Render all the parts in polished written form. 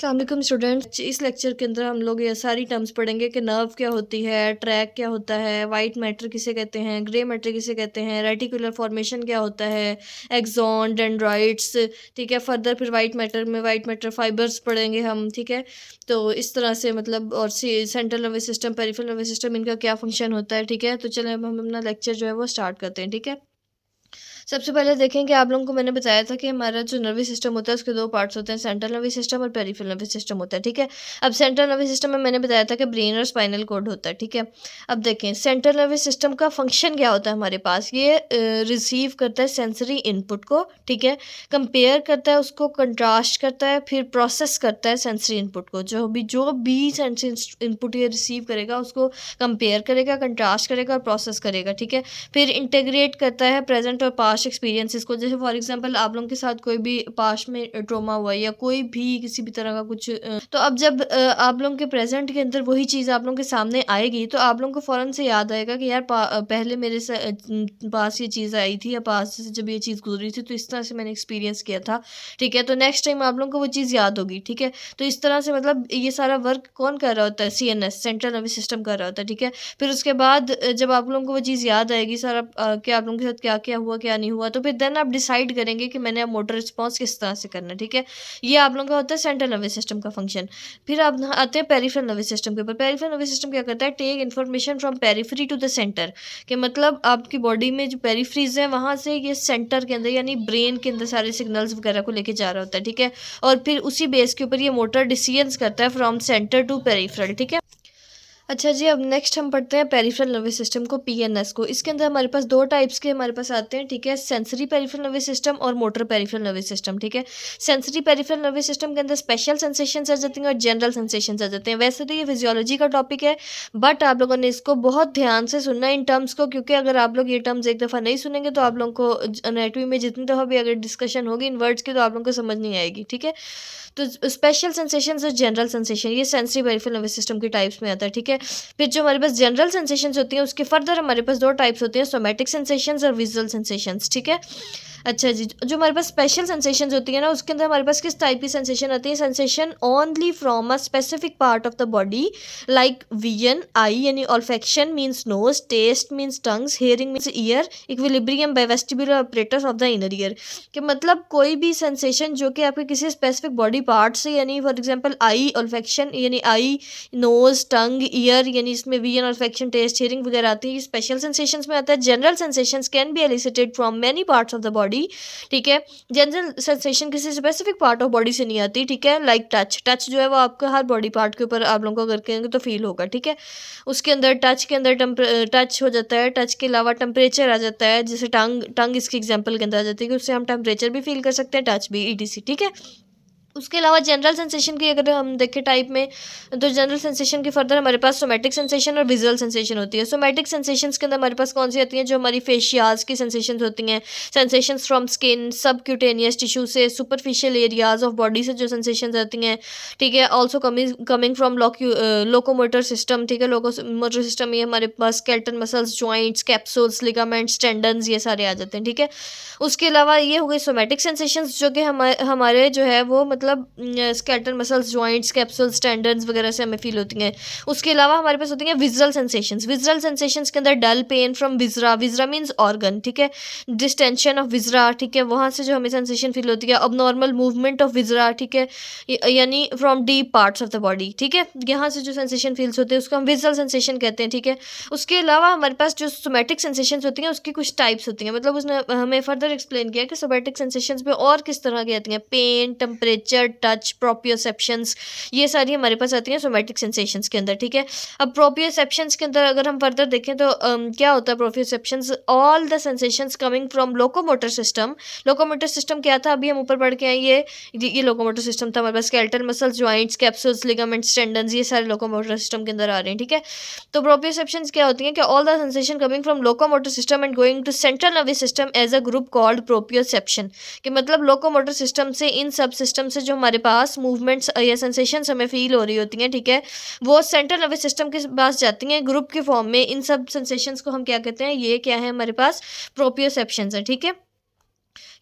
अस्सलाम वालेकुम स्टूडेंट्स। इस लेक्चर के अंदर हम लोग ये सारी टर्म्स पढ़ेंगे कि नर्व क्या होती है, ट्रैक क्या होता है, वाइट मैटर किसे कहते हैं, ग्रे मैटर किसे कहते हैं, रेटिकुलर फॉर्मेशन क्या होता है, एक्सॉन, डेंड्राइट्स। ठीक है, फर्दर फिर वाइट मैटर फाइबर्स पढ़ेंगे हम। ठीक है, तो इस तरह से मतलब और central nervous system, peripheral nervous system, इनका क्या फंक्शन होता है। ठीक है, तो चलें अब हम अपना लेक्चर जो है वो स्टार्ट करते हैं। ठीक है, सबसे पहले देखें कि आप लोगों को मैंने बताया था कि हमारा जो नर्वस सिस्टम होता है उसके दो पार्ट्स होते हैं, सेंट्रल नर्वस सिस्टम और पेरिफेरल नर्वस सिस्टम होता है। ठीक है, अब सेंट्रल नर्वस सिस्टम में मैंने बताया था कि ब्रेन और स्पाइनल कॉर्ड होता है। ठीक है, अब देखें सेंट्रल नर्वस सिस्टम का फंक्शन क्या होता है हमारे पास। ये रिसीव करता है सेंसरी इनपुट को। ठीक है, कंपेयर करता है उसको, कंट्रास्ट करता है, फिर प्रोसेस करता है सेंसरी इनपुट को। जो भी सेंसरी इनपुट ये रिसीव करेगा उसको कंपेयर करेगा, कंट्रास्ट करेगा और प्रोसेस करेगा। ठीक है, फिर इंटीग्रेट करता है प्रेजेंट और पास्ट एक्सपीरियंसेस को। जैसे फॉर एग्जांपल आप लोगों के साथ कोई भी पास्ट में ट्रॉमा हुआ है या कोई भी किसी भी तरह का कुछ तो अब जब आप लोगों के प्रेजेंट के अंदर वही चीज़ आप लोगों के सामने आएगी तो आप लोगों को फ़ौरन से याद आएगा कि यार पहले मेरे पास ये चीज़ आई थी या पास से जब ये चीज़ गुजरी थी तो इस तरह से मैंने एक्सपीरियंस किया था। ठीक है, तो नेक्स्ट टाइम आप लोगों को वो चीज़ याद होगी। ठीक है, तो इस तरह से मतलब ये सारा वर्क कौन कर रहा होता है, CNS, सेंट्रल नर्वस सिस्टम कर रहा होता है। ठीक है, फिर उसके बाद जब आप लोगों को वो चीज़ याद आएगी सारा कि आप लोगों के साथ क्या क्या हुआ क्या नहीं हुआ, तो फिर देन आप डिसाइड करेंगे कि मैंने अब मोटर रिस्पॉन्स किस तरह से करना है। ठीक है, ये आप लोगों का होता है सेंट्रल नर्वस सिस्टम का फंक्शन। फिर आप आते हैं पेरिफेरल नर्वस सिस्टम के ऊपर। पेरिफेरल नर्वस सिस्टम क्या करता है, take information from periphery to the centre, कि मतलब आपकी बॉडी में जो पेरिफेरीज है वहाँ से ये सेंटर के अंदर यानी ब्रेन के अंदर सारे सिग्नल्स वगैरह को लेके जा रहा होता है। ठीक है, और फिर उसी बेस के ऊपर ये मोटर डिसीजंस करता है फ्रॉम सेंटर टू पेरिफेरल। ठीक है, अच्छा जी, अब नेक्स्ट हम पढ़ते हैं पेरिफेरल नर्वस सिस्टम को, PNS को। इसके अंदर हमारे पास दो टाइप्स के हमारे पास आते हैं। ठीक है, सेंसरी पेरिफेरल नर्वस सिस्टम और मोटर पेरिफेरल नर्वस सिस्टम। ठीक है, सेंसरी पेरिफेरल नर्वस सिस्टम के अंदर स्पेशल सेंसेशंस आ जाती हैं और जनरल सेंसेशंस आ जाते हैं। वैसे तो ये फिजियोलॉजी का टॉपिक है बट आप लोगों ने इसको बहुत ध्यान से सुनना है इन टर्म्स को, क्योंकि अगर आप लोग ये टर्म्स एक दफ़ा नहीं सुनेंगे तो आप लोगों को एनाटॉमी में जितनी दफ़ा भी अगर डिस्कशन होगी इन वर्ड्स की तो आप लोगों को समझ नहीं आएगी। ठीक है, तो स्पेशल सेंसेशंस और जनरल सेंसेशन ये सेंसरी पेरिफेरल नर्वस सिस्टम की टाइप्स में आता है। ठीक है, फिर जो हमारे पास जनरल सेंसेशंस होती हैं उसके फर्दर हमारे पास दो टाइप्स होती हैं, सोमैटिक सेंसेशंस और विजुअल सेंसेशंस। ठीक है, अच्छा जी, जो हमारे पास स्पेशल सेंसेशंस होती है ना उसके अंदर हमारे पास किस टाइप की सेंसेशन आती है, sensation only from a specific part of the body like vision eye यानी olfaction means nose, taste means tongues, hearing means ear, equilibrium by vestibular apparatus of the inner ear. कि मतलब कोई भी sensation जो कि आपके किसी स्पेसिफिक बॉडी पार्ट से यानी फॉर एग्जांपल आई ऑल्फेक्शन यानी आई, नोज, टंग, ईयर यानी इसमें विजन, ऑल्फेक्शन, टेस्ट, हियरिंग वगैरह आती है, ये स्पेशल सेंसेशंस में आता है। General sensations can be elicited from many parts of the body. ठीक है, जनरल सेंसेशन किसी स्पेसिफिक पार्ट ऑफ बॉडी से नहीं आती। ठीक है, लाइक टच जो है वो आपका हर बॉडी पार्ट के ऊपर आप लोगों को अगर करेंगे तो फील होगा। ठीक है, उसके अंदर टच के अंदर टच हो जाता है, टच के अलावा टेम्परेचर आ जाता है, जैसे टंग इसकी एग्जांपल के अंदर आ जाती है कि उससे हम टेम्परेचर भी फील कर सकते हैं, टच भी, ETC। ठीक है, उसके अलावा जनरल सेंसेशन की अगर हम देखें टाइप में तो जनरल सेंसेशन के फर्दर हमारे पास सोमैटिक सेंसेशन और विजुअल सेंसेशन होती है। सोमैटिक सेंसेशंस के अंदर हमारे पास कौन सी आती हैं, जो हमारी फेशियाज की सेंसेशंस होती हैं, sensations from skin, subcutaneous tissue से, सुपरफिशियल एरियाज ऑफ बॉडी से जो सेंसेशंस आती हैं। ठीक है, also coming from locomotor system. ठीक है, लोकोमोटर सिस्टम में हमारे पास skeletal muscles, joints, capsules, ligaments, tendons ये सारे आ जाते हैं। ठीक है, उसके अलावा ये हो गए सोमैटिक सेंसेशंस जो कि हमारे जो है वो मतलब skeletal muscles, joints, capsules, tendons वगैरह से हमें फील होती हैं। उसके अलावा हमारे पास होती हैं विजुअल सेंसेशंस। विजुअल सेंसेशंस के अंदर dull pain from viscera, viscera means organ. ठीक है, डिस्टेंशन ऑफ विजरा। ठीक है, वहाँ से जो हमें सेंसेशन फील होती है। Abnormal movement of viscera. ठीक है, यानी from deep parts of the body. ठीक है, यहाँ से जो सेंसेशन फील्स होते हैं उसको हम विजुअल सेंसेशन कहते हैं। ठीक है, उसके अलावा हमारे पास जो सोमैटिक सेंसेशंस होती हैं उसकी कुछ टाइप्स होती हैं, मतलब उसने हमें फर्दर एक्सप्लेन किया कि सोमैटिक सेंसेशंस में और किस तरह की आती हैं, पेन, टेम्परेचर, टच, प्रोप्रियोसेप्शंस, ये सारी हमारे पास आती हैं सोमैटिक सेंसेशंस के अंदर। ठीक है, अब प्रोप्रियोसेप्शंस के अंदर अगर हम फर्दर देखें तो क्या होता है proprioceptions, all the sensations coming from locomotor system. Locomotor system क्या था अभी हम ऊपर पढ़ के आए, ये लोकोमोटर सिस्टम था हमारे पास, skeletal muscles, joints, capsules, ligaments, tendons, ये सारे लोकोमोटर सिस्टम के अंदर आ रहे हैं। ठीक है, तो प्रोप्रियोसेप्शंस क्या होती हैं कि all the sensation coming from locomotor system and going to central nervous system as a group called proprioception. कि मतलब लोकोमोटर सिस्टम से इन सब सिस्टम से जो हमारे पास मूवमेंट्स या सेंसेशंस हमें फील हो रही होती हैं, ठीक है, वो सेंट्रल नर्वस सिस्टम के पास जाती हैं ग्रुप के फॉर्म में। इन सब सेंसेशंस को हम क्या कहते हैं, ये क्या है हमारे पास प्रोप्रियोसेप्शंस है। ठीक है,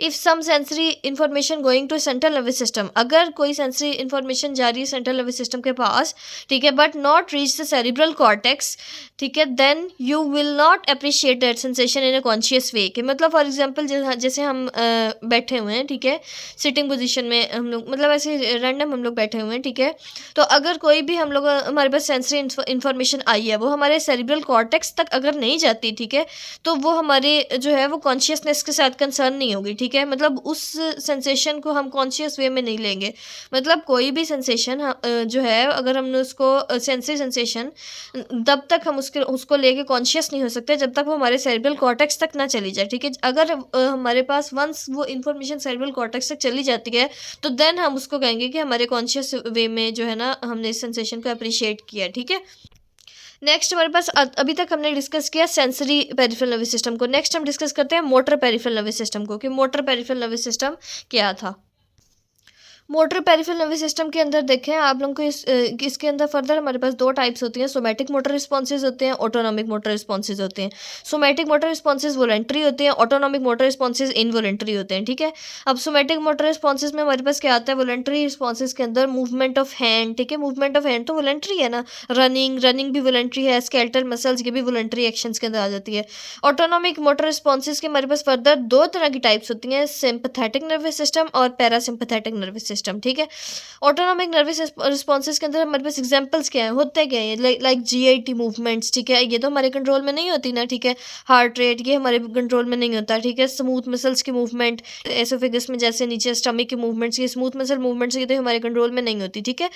if some sensory information going to central nervous system, अगर कोई सेंसरी इन्फॉर्मेशन जा रही है सेंट्रल नर्वस सिस्टम के पास, ठीक है, but not reach the cerebral cortex, ठीक है, then you will not appreciate that sensation in a conscious way. कि मतलब फॉर एग्जांपल जैसे हम बैठे हुए हैं, ठीक है, सिटिंग पोजीशन में हम लोग, मतलब ऐसे रैंडम हम लोग बैठे हुए हैं, ठीक है, तो अगर कोई भी हम लोग हमारे पास सेंसरी इन्फॉर्मेशन आई है, वो हमारे सेरिब्रल कॉर्टेक्स तक अगर नहीं जाती, ठीक है, तो वो हमारे जो है वो कॉन्शियसनेस के साथ कंसर्न नहीं होगी, ठीक है, मतलब उस सेंसेशन को हम कॉन्शियस वे में नहीं लेंगे। मतलब कोई भी सेंसेशन जो है, अगर हमने उसको सेंसरी सेंसेशन, तब तक हम उसको लेके कॉन्शियस नहीं हो सकते जब तक वो हमारे सेरिब्रल कॉर्टेक्स तक ना चली जाए, ठीक है। अगर हमारे पास वंस वो इन्फॉर्मेशन सेरिब्रल कॉर्टेक्स तक चली जाती है, तो देन हम उसको कहेंगे कि हमारे कॉन्शियस वे में जो है ना, हमने इस सेंसेशन को अप्रिशिएट किया, ठीक है। नेक्स्ट हमारे पास अभी तक हमने डिस्कस किया सेंसरी पेरिफेरल नर्वस सिस्टम को। नेक्स्ट हम डिस्कस करते हैं मोटर पेरिफेरल नर्वस सिस्टम को, कि मोटर पेरिफेरल नर्वस सिस्टम क्या था। मोटर पेरिफेरल नर्वस सिस्टम के अंदर देखें आप लोगों को इसके अंदर फर्दर हमारे पास दो टाइप्स होती हैं, सोमैटिक मोटर रिस्पॉन्सेज होते हैं, ऑटोनॉमिक मोटर रिस्पॉन्सेज होते हैं। सोमैटिक मोटर रिस्पॉन्सेज वॉलंटरी होते हैं, ऑटोनॉमिक मोटर रिस्पॉन्सेज इनवॉलंटरी होते हैं, ठीक है। अब सोमैटिक मोटर रिस्पॉन्सेज में हमारे पास क्या आता है, वॉलंटरी रिस्पॉन्सेज के अंदर मूवमेंट ऑफ हैंड, ठीक है, मूवमेंट ऑफ हैंड तो वॉलंटरी है ना, रनिंग भी वॉलंटरी है, स्केलेटल मसल्स ये भी वॉलंटरी एक्शंस के अंदर आ जाती है। ऑटोनॉमिक मोटर रिस्पॉन्सेज के हमारे पास फर्दर दो तरह की टाइप्स होती हैं, सिंपैथेटिक नर्वस सिस्टम और पैरासिम्पैथेटिक नर्वस सिस्टम, ठीक है। ऑटोनॉमिक नर्वस रिस्पॉन्सेज के अंदर हमारे पास एग्जांपल्स क्या है, होते क्या है, लाइक जीआईटी मूवमेंट्स, ठीक है, ये तो हमारे कंट्रोल में नहीं होती ना, ठीक है। हार्ट रेट ये हमारे कंट्रोल में नहीं होता, ठीक है। स्मूथ मसल्स की मूवमेंट, एसोफेगस में जैसे नीचे स्टमक की मूवमेंट्स, ये स्मूथ मसल मूवमेंट्स ये तो हमारे कंट्रोल में नहीं होती, ठीक है।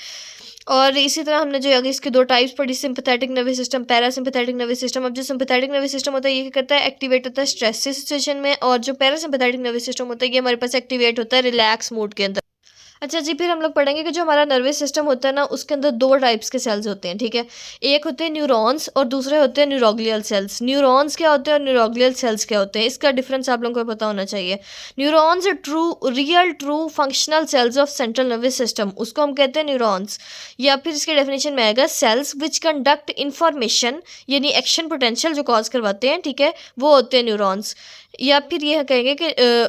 और इसी तरह हमने जो आगे इसके दो टाइप्स पढ़ी, sympathetic nervous system, parasympathetic nervous system. अब जो सिंपैथेटिक नर्वस सिस्टम होता है ये क्या करता है, एक्टिवेट होता है स्ट्रेस सिचुएशन में, और जो पैरासिम्पैथेटिक नर्वस सिस्टम होता है ये हमारे पास एक्टिवेट होता है रिलैक्स मोड के अंदर। अच्छा जी, फिर हम लोग पढ़ेंगे कि जो हमारा नर्वस सिस्टम होता है ना, उसके अंदर दो टाइप्स के सेल्स होते हैं, ठीक है। एक होते हैं न्यूरॉन्स और दूसरे होते हैं न्यूरोग्लियल सेल्स। न्यूरॉन्स क्या होते हैं और न्यूरोग्लियल सेल्स क्या होते हैं, इसका डिफरेंस आप लोगों को पता होना चाहिए। Neurons true functional cells of central nervous system, उसको हम कहते हैं न्यूरॉन्स। या फिर इसके डेफिनेशन में आएगा सेल्स विच कंडक्ट इन्फॉर्मेशन, यानी एक्शन पोटेंशियल जो कॉज करवाते हैं, ठीक है, वो होते हैं न्यूरॉन्स। या फिर यह कहेंगे कि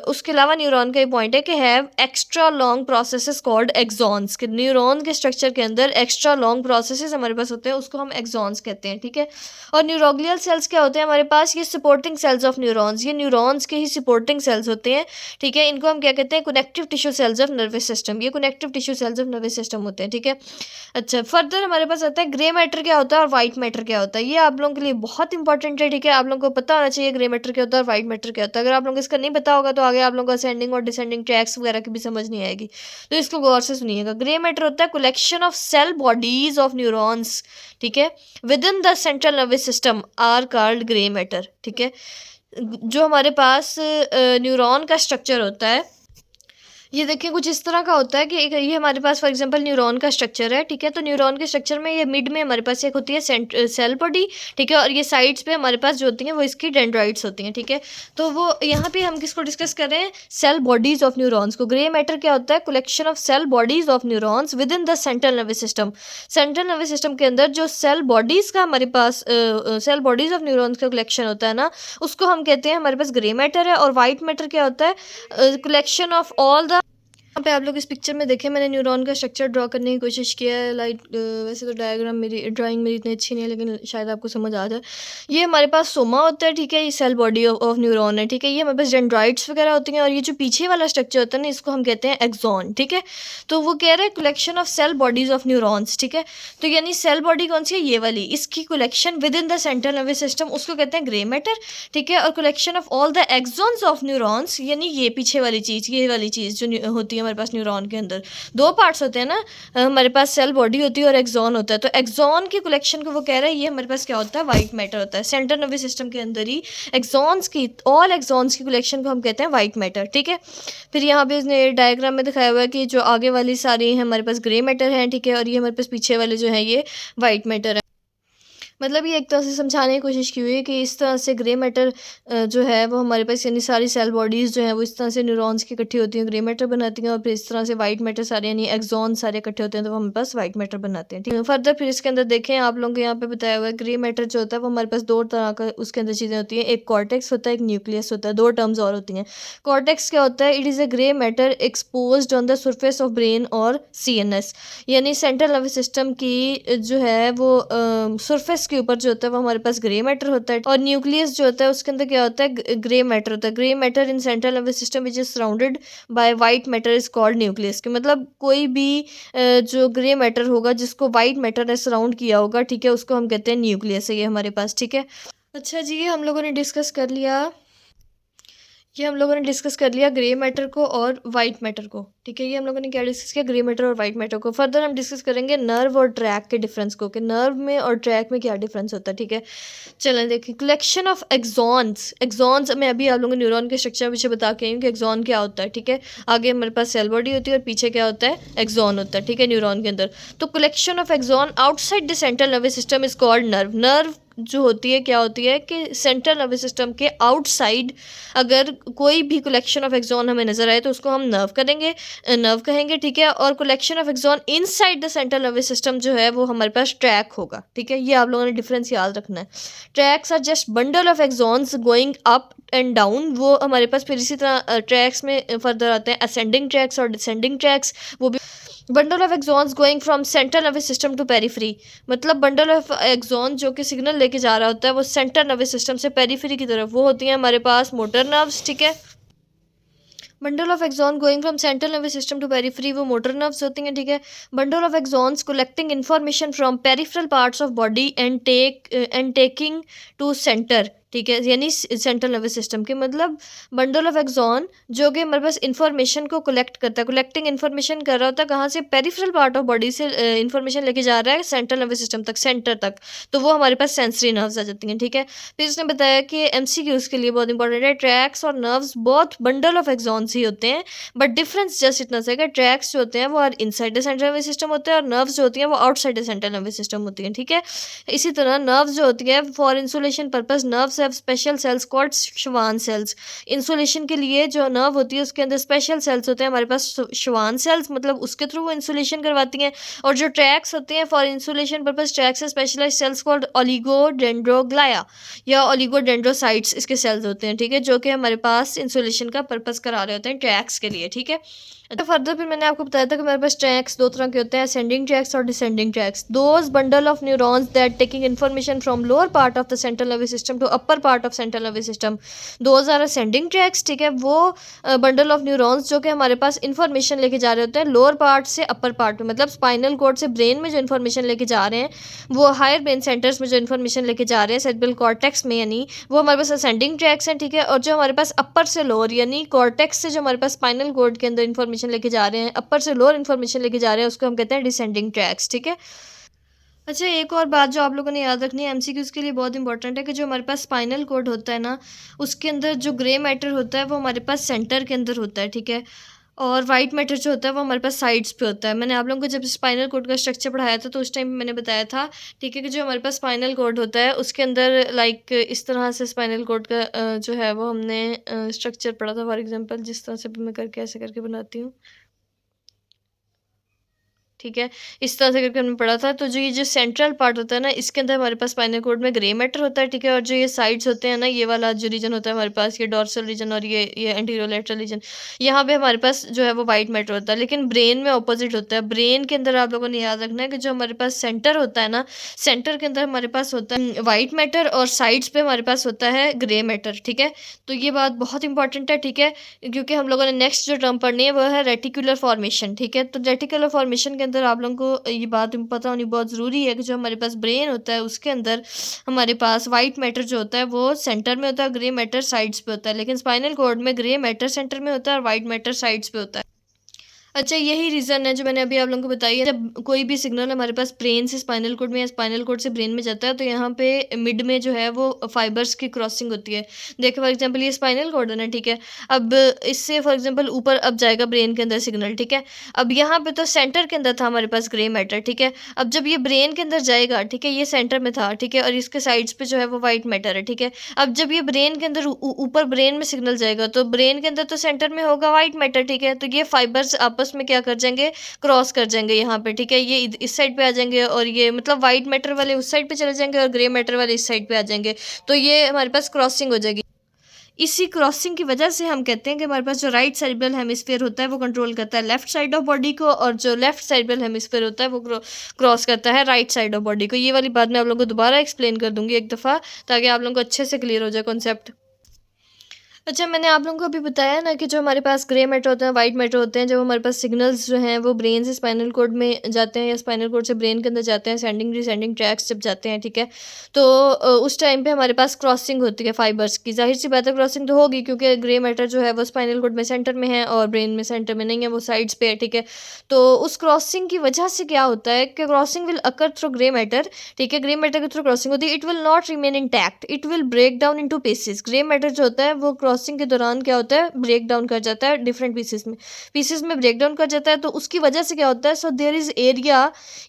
उसके अलावा न्यूरॉन का एक पॉइंट है कि have extra long processes called axons, कि न्यूरॉन के स्ट्रक्चर के अंदर एक्स्ट्रा लॉन्ग प्रोसेसेस हमारे पास होते हैं, उसको हम एक्सॉन्स कहते हैं, ठीक है। और न्यूरोग्लियल सेल्स क्या होते हैं हमारे पास, ये सपोर्टिंग सेल्स ऑफ न्यूरॉन्स, ये न्यूरॉन्स के ही सपोर्टिंग सेल्स होते हैं, ठीक है। इनको हम क्या कहते हैं, connective tissue cells of nervous system, ये connective tissue cells of nervous system होते हैं, ठीक है। अच्छा, फर्दर हमारे पास आता है ग्रे मैटर क्या होता है और वाइट मैटर क्या होता है। ये आप लोगों के लिए बहुत इंपॉर्टेंट है, ठीक है, आप लोगों को पता होना चाहिए ग्रे मैटर क्या होता है और वाइट मैटर क्या होता है। अगर आप लोगों को इसका नहीं पता होगा तो आगे आप लोगों को असेंडिंग और डिसेंडिंग ट्रैक्स वगैरह की भी समझ नहीं आएगी, तो इसको गौर से सुनिएगा। ग्रे मैटर होता है collection of cell bodies of neurons, ठीक है, within the central nervous system are called grey matter, ठीक है। जो हमारे पास न्यूरॉन का स्ट्रक्चर होता है, ये देखिए कुछ इस तरह का होता है कि ये हमारे पास फॉर एग्जांपल न्यूरॉन का स्ट्रक्चर है, ठीक है। तो न्यूरॉन के स्ट्रक्चर में ये मिड में हमारे पास एक होती है सेल बॉडी, ठीक है, और ये साइड्स पे हमारे पास जो होती हैं वो इसकी डेंड्राइट्स होती हैं, ठीक है। तो वो यहाँ पे हम किसको डिस्कस कर रहे हैं, सेल बॉडीज ऑफ न्यूरॉन्स को। ग्रे मैटर क्या होता है, collection of cell bodies of neurons within the central nervous system. Central nervous system के अंदर जो सेल बॉडीज का हमारे पास सेल बॉडीज ऑफ न्यूरॉन्स का कलेक्शन होता है ना, उसको हम कहते हैं हमारे पास ग्रे मैटर है। और वाइट मैटर क्या होता है, कलेक्शन ऑफ ऑल द, यहाँ पे आप लोग इस पिक्चर में देखें, मैंने न्यूरॉन का स्ट्रक्चर ड्रॉ करने की कोशिश किया है। वैसे तो ड्राइंग मेरी इतनी अच्छी नहीं है, लेकिन शायद आपको समझ आ जाए। ये हमारे पास सोमा होता है, ठीक है, ये सेल बॉडी ऑफ न्यूरॉन है, ठीक है। ये हमारे पास डेंड्राइट्स वगैरह होती हैं, और ये जो पीछे वाला स्ट्रक्चर होता है ना, इसको हम कहते हैं एक्सॉन, ठीक है। तो वो कह रहे हैं collection of cell bodies of neurons, ठीक है। तो यानी सेल बॉडी कौन सी है, ये वाली, इसकी collection within the central nervous system, उसको कहते हैं ग्रे मैटर, ठीक है। और collection of all the axons of neurons, यानी ये पीछे वाली चीज़, ये वाली चीज़ जो होती है हमारे पास न्यूरॉन के अंदर, दो पार्ट्स होते हैं ना, हमारे पास सेल बॉडी होती है और एक्सॉन होता है। तो एक्सॉन की कलेक्शन को वो कह रहा है ये हमारे पास क्या होता है, वाइट मैटर होता है। सेंट्रल नर्वस सिस्टम के अंदर ही एक्सॉन्स की, ऑल एक्सॉन्स की कलेक्शन को हम कहते हैं वाइट मैटर, ठीक है। फिर यहाँ पे इसने डायग्राम में दिखाया हुआ है कि जो आगे वाली सारी हमारे पास ग्रे मैटर है, ठीक है, और ये हमारे पास पीछे वाले जो है ये वाइट मैटर है। मतलब ये एक तरह से समझाने की कोशिश की हुई है कि इस तरह से ग्रे मैटर जो है वो हमारे पास, यानी सारी सेल बॉडीज़ जो हैं वो इस तरह से न्यूरॉन्स की इकट्ठी होती हैं, ग्रे मैटर बनाती हैं, और फिर इस तरह से वाइट मैटर सारे, यानी एक्सॉन सारे इकट्ठे होते हैं, तो वो हमारे पास वाइट मैटर बनाते हैं। ठीक है, फर्दर फिर इसके अंदर देखें, आप लोगों को यहाँ पे बताया हुआ है ग्रे मैटर जो होता है वो हमारे पास दो तरह का उसके अंदर चीज़ें होती हैं, एक कॉर्टेक्स होता है, एक न्यूक्लियस होता है। दो टर्म्स और होती हैं। कॉर्टेक्स क्या होता है? It is a grey matter exposed on the surface of brain और CNS, यानी सेंट्रल नर्वस सिस्टम की जो है वो सरफेस के ऊपर जो होता है वो हमारे पास ग्रे मैटर होता है, और न्यूक्लियस जो होता है उसके अंदर क्या होता है? ग्रे मैटर होता है। Grey matter in central nervous system which is surrounded by white matter is called nucleus. के मतलब कोई भी जो ग्रे मैटर होगा जिसको वाइट मैटर ने सराउंड किया होगा, ठीक है, उसको हम कहते हैं न्यूक्लियस है ये हमारे पास। ठीक है, अच्छा जी, ये हम लोगों ने डिस्कस कर लिया, ये हम लोगों ने डिस्कस कर लिया ग्रे मैटर को और वाइट मैटर को। ठीक है, ये हम लोगों ने क्या डिस्कस किया? ग्रे मैटर और वाइट मैटर को। फर्दर हम डिस्कस करेंगे नर्व और ट्रैक के डिफरेंस को, कि नर्व में और ट्रैक में क्या डिफरेंस होता है। ठीक है, चलें देखिए, कलेक्शन ऑफ एक्सॉन्स। एक्सॉन्स मैं अभी आप लोगों को न्यूरॉन के स्ट्रक्चर विषय बता के आई हूँ कि एक्सॉन क्या होता है। ठीक है, आगे हमारे पास सेल बॉडी होती है और पीछे क्या होता है? एक्सॉन होता है। ठीक है, न्यूरॉन के अंदर। तो collection of axon outside the central nervous system is called nerve. Nerve जो होती है क्या होती है कि सेंट्रल नर्वस सिस्टम के आउटसाइड अगर कोई भी कलेक्शन ऑफ एक्सॉन हमें नजर आए तो उसको हम नर्व करेंगे, नर्व कहेंगे। ठीक है, और collection of axon inside the central nervous system जो है वो हमारे पास ट्रैक होगा। ठीक है, ये आप लोगों ने डिफरेंस याद रखना है। Tracts are just bundle of axons going up and down. वो हमारे पास फिर इसी तरह ट्रैक्स में फर्दर आते हैं असेंडिंग ट्रैक्स और डिसेंडिंग ट्रैक्स। वो भी bundle of axons going from central nervous system to periphery, मतलब बंडल ऑफ एक्सॉन जो कि सिग्नल लेके जा रहा होता है वो सेंट्रल नर्वस सिस्टम से पेरीफ्री की तरफ, वो होती हैं हमारे पास मोटर नर्व्स। ठीक है, bundle of axon going from central nervous system to periphery, वो मोटर नर्व्स होती हैं। ठीक है, bundle of axons collecting information from peripheral parts of body and taking to centre. ठीक है, यानी सेंट्रल नर्वस सिस्टम के, मतलब बंडल ऑफ एक्सॉन जो कि हमारे पास इन्फॉर्मेशन को कलेक्ट करता है, कलेक्टिंग इन्फॉर्मेशन कर रहा होता है कहाँ से? पेरिफेरल पार्ट ऑफ बॉडी से इन्फॉर्मेशन लेके जा रहा है सेंट्रल नर्वस सिस्टम तक, सेंटर तक, तो वो हमारे पास सेंसरी नर्व्स आ जाती हैं। ठीक है, फिर उसने बताया कि MCQs के लिए बहुत इंपॉर्टेंट है, ट्रैक्स और नर्व्स बहुत बंडल ऑफ एक्सॉन्स ही होते हैं, बट डिफरेंस जस्ट इतना सा है कि ट्रैक्स जो होते हैं वो inside the central nervous system होते हैं और नर्व्स जो होती हैं वो outside the central nervous system होती हैं। ठीक है, इसी तरह नर्व्स जो होती है for insulation purpose, nerves have special cells called Schwann cells. Insulation के लिए जो नर्व होती है उसके अंदर स्पेशल सेल्स होते हैं हमारे पास, श्वान सेल्स, मतलब उसके थ्रू वो इंसुलेशन करवाती हैं। और जो ट्रैक्स होते हैं फॉर इंसुलेशन पर्पस, ट्रैक्स है स्पेशलाइज सेल्स कॉल्ड ओलिगोडेंड्रोग्लाया या ओलिगोडेंड्रोसाइट्स, इसके सेल्स होते हैं। ठीक है, जो कि हमारे पास इंसुलेशन का पर्पस करा रहे होते हैं ट्रैक्स के लिए। ठीक है, तो फर्दर फिर मैंने आपको बताया था कि मेरे पास ट्रैक्स दो तरह के होते हैं, असेंडिंग ट्रैक्स और descending tracts. Those bundle of neurons that taking information from lower part of the central nervous system to upper part of central nervous system, those are ascending tracts. ठीक है, वो bundle of neurons जो कि हमारे पास information लेके जा रहे होते हैं लोअर पार्ट से अपर पार्ट में, मतलब स्पाइनल कॉर्ड से ब्रेन में जो इन्फॉर्मेशन लेके जा रहे हैं, वो हायर ब्रेन सेंटर्स में जो इन्फॉर्मेशन लेके जा रहे हैं सेरेब्रल कॉर्टेक्स में, यानी वो हमारे पास असेंडिंग ट्रैक्स हैं। ठीक है, और जो हमारे पास अपर से लोअर यानी कॉर्टेक्स से जो हमारे पास स्पाइनल कॉर्ड के अंदर इन्फॉर्मेशन लेके जा रहे हैं, अपर से लोअर इन्फॉर्मेशन लेके जा रहे हैं, उसको हम कहते हैं डिसेंडिंग ट्रैक्स। ठीक है, अच्छा, एक और बात जो आप लोगों ने याद रखनी है MCQs के लिए बहुत इंपॉर्टेंट है कि जो हमारे पास स्पाइनल कॉर्ड होता है ना, उसके अंदर जो ग्रे मैटर होता है वो हमारे पास सेंटर के अंदर होता है। ठीक है, और वाइट मैटर जो होता है वो हमारे पास साइड्स पे होता है। मैंने आप लोगों को जब स्पाइनल कॉर्ड का स्ट्रक्चर पढ़ाया था तो उस टाइम मैंने बताया था, ठीक है, कि जो हमारे पास स्पाइनल कॉर्ड होता है उसके अंदर लाइक इस तरह से स्पाइनल कॉर्ड का जो है वो हमने स्ट्रक्चर पढ़ा था। फॉर एग्जांपल जिस तरह से भी मैं करके ऐसे करके बनाती हूँ, ठीक है, इस तरह से करके हमने पढ़ा था। तो जो ये जो सेंट्रल पार्ट होता है ना, इसके अंदर हमारे पास स्पाइनल कॉर्ड में ग्रे मैटर होता है। ठीक है, और जो ये साइड्स होते हैं ना, ये वाला जो रीजन होता है हमारे पास, ये डॉर्सल रीजन और ये एंटीरियर लेटरल रीजन, यहाँ पे हमारे पास जो है वो वाइट मैटर होता है। लेकिन ब्रेन में ऑपोजिट होता है। ब्रेन के अंदर आप लोगों ने याद रखना है कि जो हमारे पास सेंटर होता है ना, सेंटर के अंदर हमारे पास होता है वाइट मैटर और साइड्स पे हमारे पास होता है ग्रे मैटर। ठीक है, तो ये बात बहुत इंपॉर्टेंट है। ठीक है, क्योंकि हम लोगों ने नेक्स्ट जो टर्म पढ़नी है वो है रेटिकुलर फॉर्मेशन। ठीक है, तो रेटिकुलर फॉर्मेशन के अंदर आप लोगों को ये बात पता होनी बहुत ज़रूरी है कि जो हमारे पास ब्रेन होता है उसके अंदर हमारे पास वाइट मैटर जो होता है वो सेंटर में होता है, ग्रे मैटर साइड्स पे होता है। लेकिन स्पाइनल कॉर्ड में ग्रे मैटर सेंटर में होता है और वाइट मैटर साइड्स पे होता है। अच्छा, यही रीज़न है जो मैंने अभी आप लोगों को बताई है। जब कोई भी सिग्नल हमारे पास ब्रेन से स्पाइनल कॉर्ड में या स्पाइनल कॉर्ड से ब्रेन में जाता है, तो यहाँ पे मिड में जो है वो फाइबर्स की क्रॉसिंग होती है। देखिए फॉर एग्ज़ाम्पल ये स्पाइनल कॉर्ड है ना, ठीक है? अब इससे फॉर एग्ज़ाम्पल ऊपर अब जाएगा ब्रेन के अंदर सिग्नल, ठीक है? अब यहाँ पे तो सेंटर के अंदर था हमारे पास ग्रे मैटर, ठीक है? अब जब ये ब्रेन के अंदर जाएगा, ठीक है? ये सेंटर में था, ठीक है? और इसके साइड्स पे जो है वो व्हाइट मैटर है, ठीक है? अब जब ये ब्रेन के अंदर ऊपर ब्रेन में सिग्नल जाएगा, तो ब्रेन के अंदर तो सेंटर में होगा व्हाइट मैटर, ठीक है? तो ये फाइबर्स आपस में क्या कर जाएँगे, क्रॉस कर जाएँगे यहाँ पे, ठीक है? ये इस साइड पे आ जाएँगे और ये मतलब व्हाइट मैटर वाले उस साइड पे चले जाएँगे और ग्रे मैटर वाले इस साइड पे आ जाएँगे। तो ये हमारे पास क्रॉसिंग हो जाएगी। इसी क्रॉसिंग की वजह से हम कहते हैं कि हमारे पास जो राइट सेरिब्रल हेमिस्फीयर होता है वो कंट्रोल करता है लेफ्ट साइड ऑफ बॉडी को, और जो लेफ्ट सेरिब्रल हेमिस्फीयर होता है वो क्रॉस करता है राइट साइड ऑफ बॉडी को। ये वाली बात मैं आप लोगों को दोबारा एक्सप्लेन कर दूँगी एक दफ़ा, ताकि आप लोगों को अच्छे से क्लियर हो जाए कॉन्सेप्ट। अच्छा, मैंने आप लोगों को अभी बताया ना कि जो हमारे पास ग्रे मैटर होते हैं, वाइट मैटर होते हैं, जब हमारे पास सिग्नल्स जो हैं वो ब्रेन से स्पाइनल कॉर्ड में जाते हैं या स्पाइनल कॉर्ड से ब्रेन के अंदर जाते हैं, सेंडिंग डिसेंडिंग ट्रैक्स जब जाते हैं, ठीक है? तो उस टाइम पे हमारे पास क्रॉसिंग होती है फाइबर्स की। ज़ाहिर-सी बात है क्रॉसिंग तो होगी, क्योंकि ग्रे मैटर जो है वो स्पाइनल कॉर्ड में सेंटर में है और ब्रेन में सेंटर में नहीं है, वो साइड्स पे है, ठीक है? तो उस क्रॉसिंग की वजह से क्या होता है कि crossing will occur through grey matter, ठीक है? ग्रे मैटर के थ्रू क्रॉसिंग होती है। It will not remain intact, it will break down into pieces. Grey matter जो होता है वो क्रॉसिंग के दौरान क्या होता है, ब्रेक डाउन कर जाता है डिफरेंट पीसेस में ब्रेक डाउन कर जाता है। तो उसकी वजह से क्या होता है, so there is area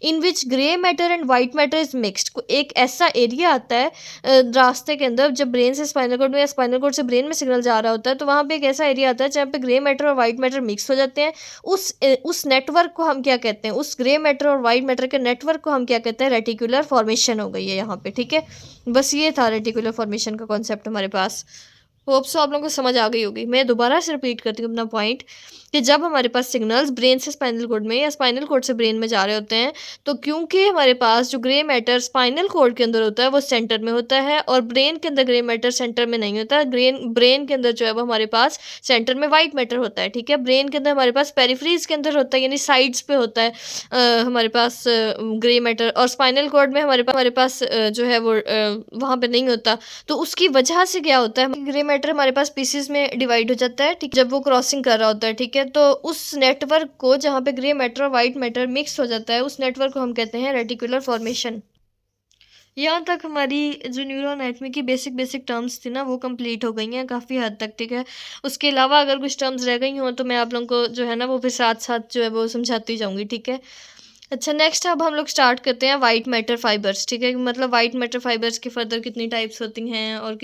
in which grey matter and white matter is mixed. एक ऐसा एरिया आता है रास्ते के अंदर, जब ब्रेन से स्पाइनल कॉर्ड में या स्पाइनल कॉर्ड से ब्रेन में सिग्नल जा रहा होता है, तो वहाँ पे एक ऐसा एरिया आता है जहाँ पे ग्रे मैटर और वाइट मैटर मिक्स हो जाते हैं। उस नेटवर्क को हम क्या कहते हैं, उस ग्रे मैटर और वाइट मैटर के नेटवर्क को हम क्या कहते हैं, रेटिकुलर फॉर्मेशन हो गई है यहाँ पे, ठीक है? बस ये था रेटिकुलर फॉर्मेशन का कॉन्सेप्ट हमारे पास। होप सो आप लोगों को समझ आ गई होगी। मैं दोबारा से रिपीट करती हूँ अपना पॉइंट, कि जब हमारे पास सिग्नल्स ब्रेन से स्पाइनल कॉर्ड में या स्पाइनल कॉर्ड से ब्रेन में जा रहे होते हैं, तो क्योंकि हमारे पास जो ग्रे मैटर स्पाइनल कॉर्ड के अंदर होता है वो सेंटर में होता है, और ब्रेन के अंदर ग्रे मैटर सेंटर में नहीं होता। ब्रेन के अंदर जो है वो हमारे पास सेंटर में वाइट मैटर होता है, ठीक है? ब्रेन के अंदर हमारे पास पेरिफेरीज के अंदर होता है, यानी साइड्स पे होता है हमारे पास ग्रे मैटर, और स्पाइनल कॉर्ड में हमारे पास जो है वो वहाँ पे नहीं होता। तो उसकी वजह से क्या होता है, ग्रे मैटर हमारे पास पीसेस में डिवाइड हो जाता है, ठीक, जब वो क्रॉसिंग कर रहा होता है, ठीक है? तो उस नेटवर्क को, जहाँ पे ग्रे मैटर और वाइट मैटर मिक्स हो जाता है, उस नेटवर्क को हम कहते हैं रेटिकुलर फॉर्मेशन। यहाँ तक हमारी जो न्यूरो एनाटॉमी की बेसिक बेसिक टर्म्स थी ना, वो कंप्लीट हो गई हैं काफ़ी हद तक, ठीक है? उसके अलावा अगर कुछ टर्म्स रह गई हों तो मैं आप लोगों को जो है ना वो फिर साथ साथ जो है वो समझाती जाऊँगी, ठीक है? अच्छा, नेक्स्ट अब हम लोग स्टार्ट करते हैं वाइट मैटर फाइबर्स, ठीक है? मतलब वाइट मैटर फाइबर्स की फर्दर कितनी टाइप्स होती हैं और